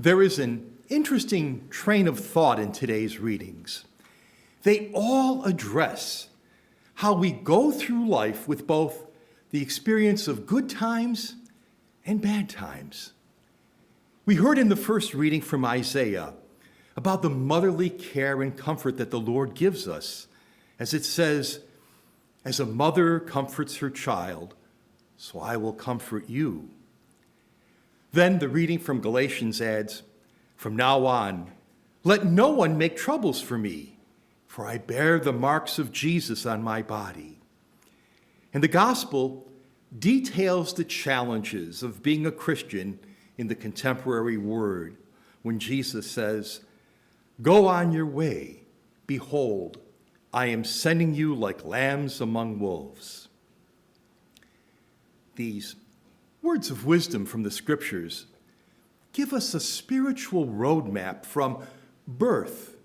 There is an interesting train of thought in today's readings. They all address how we go through life with both the experience of good times and bad times. We heard in the first reading from Isaiah about the motherly care and comfort that the Lord gives us, as it says, "As a mother comforts her child, so I will comfort you." Then the reading from Galatians adds, "From now on, let no one make troubles for me, for I bear the marks of Jesus on my body." And the gospel details the challenges of being a Christian in the contemporary word when Jesus says, "Go on your way. Behold, I am sending you like lambs among wolves." These words of wisdom from the scriptures give us a spiritual roadmap from birth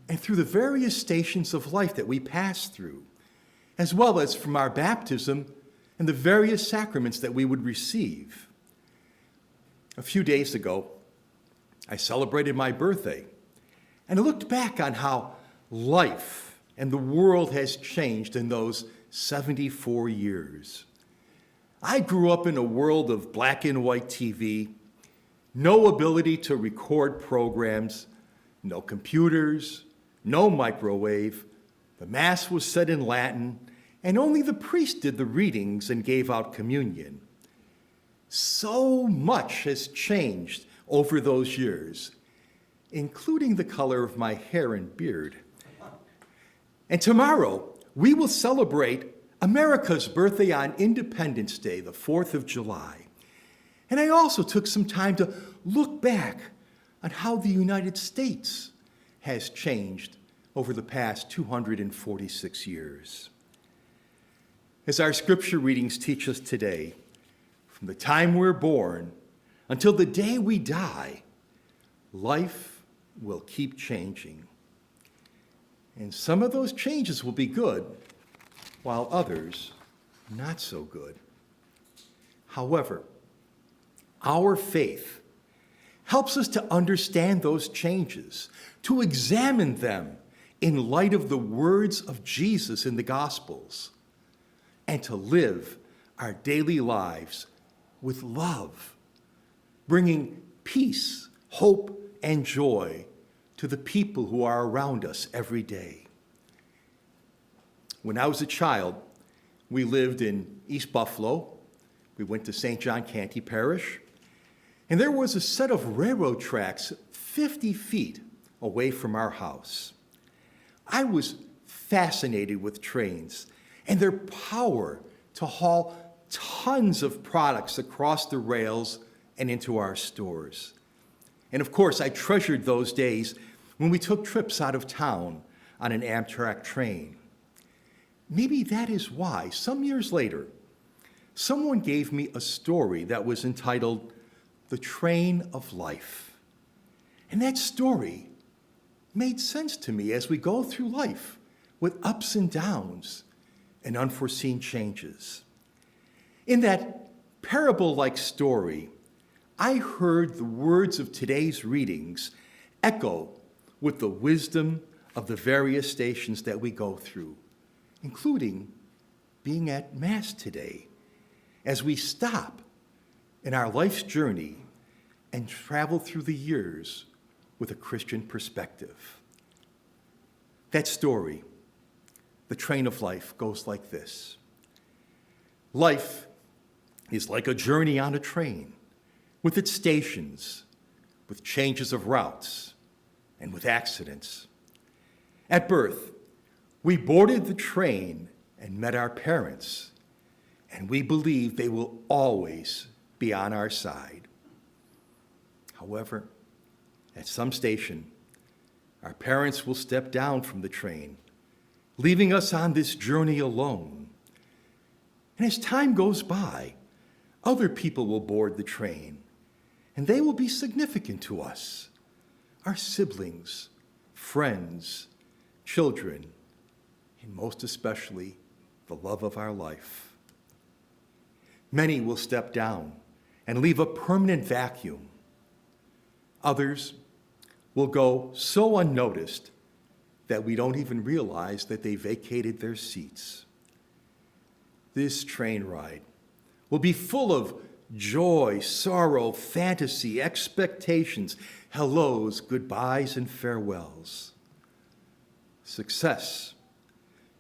and through the various stations of life that we pass through, as well as from our baptism and the various sacraments that we would receive. A few days ago, I celebrated my birthday, and I looked back on how life and the world has changed in those 74 years. I grew up in a world of black and white TV, no ability to record programs, no computers, no microwave. The Mass was said in Latin, and only the priest did the readings and gave out communion. So much has changed over those years, including the color of my hair and beard. And tomorrow, we will celebrate America's birthday on Independence Day, the 4th of July. And I also took some time to look back on how the United States has changed over the past 246 years. As our scripture readings teach us today, from the time we're born until the day we die, life will keep changing. And some of those changes will be good, while others not so good. However, our faith helps us to understand those changes, to examine them in light of the words of Jesus in the Gospels, and to live our daily lives with love, bringing peace, hope, and joy to the people who are around us every day. When I was a child, we lived in East Buffalo. We went to St. John Canty Parish, and there was a set of railroad tracks 50 feet away from our house. I was fascinated with trains and their power to haul tons of products across the rails and into our stores. And of course, I treasured those days when we took trips out of town on an Amtrak train. Maybe that is why, some years later, someone gave me a story that was entitled "The Train of Life." And that story made sense to me as we go through life with ups and downs and unforeseen changes. In that parable-like story, I heard the words of today's readings echo with the wisdom of the various stations that we go through, including being at Mass today, as we stop in our life's journey and travel through the years with a Christian perspective. That story, The Train of Life, goes like this. Life is like a journey on a train, with its stations, with changes of routes, and with accidents. At birth, we boarded the train and met our parents, and we believe they will always be on our side. However, at some station, our parents will step down from the train, leaving us on this journey alone. And as time goes by, other people will board the train, and they will be significant to us, our siblings, friends, children, and most especially, the love of our life. Many will step down and leave a permanent vacuum. Others will go so unnoticed that we don't even realize that they vacated their seats. This train ride will be full of joy, sorrow, fantasy, expectations, hellos, goodbyes, and farewells. Success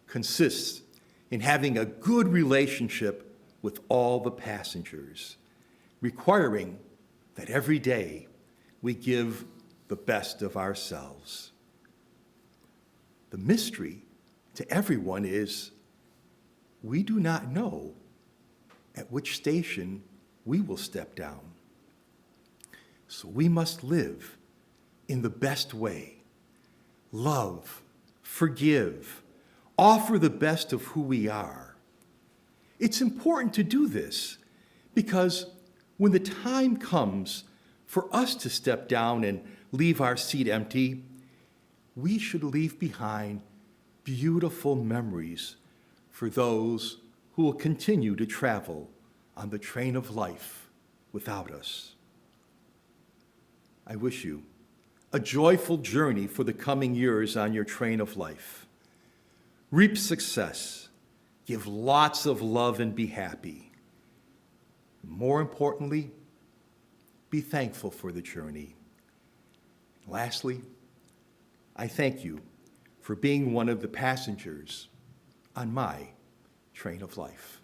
consists in having a good relationship with all the passengers, requiring that every day we give the best of ourselves. The mystery to everyone is we do not know at which station we will step down. So we must live in the best way, love, forgive, offer the best of who we are. It's important to do this because when the time comes for us to step down and leave our seat empty, we should leave behind beautiful memories for those who will continue to travel on the train of life without us. I wish you a joyful journey for the coming years on your train of life. Reap success, give lots of love, and be happy. More importantly, be thankful for the journey. Lastly, I thank you for being one of the passengers on my train of life.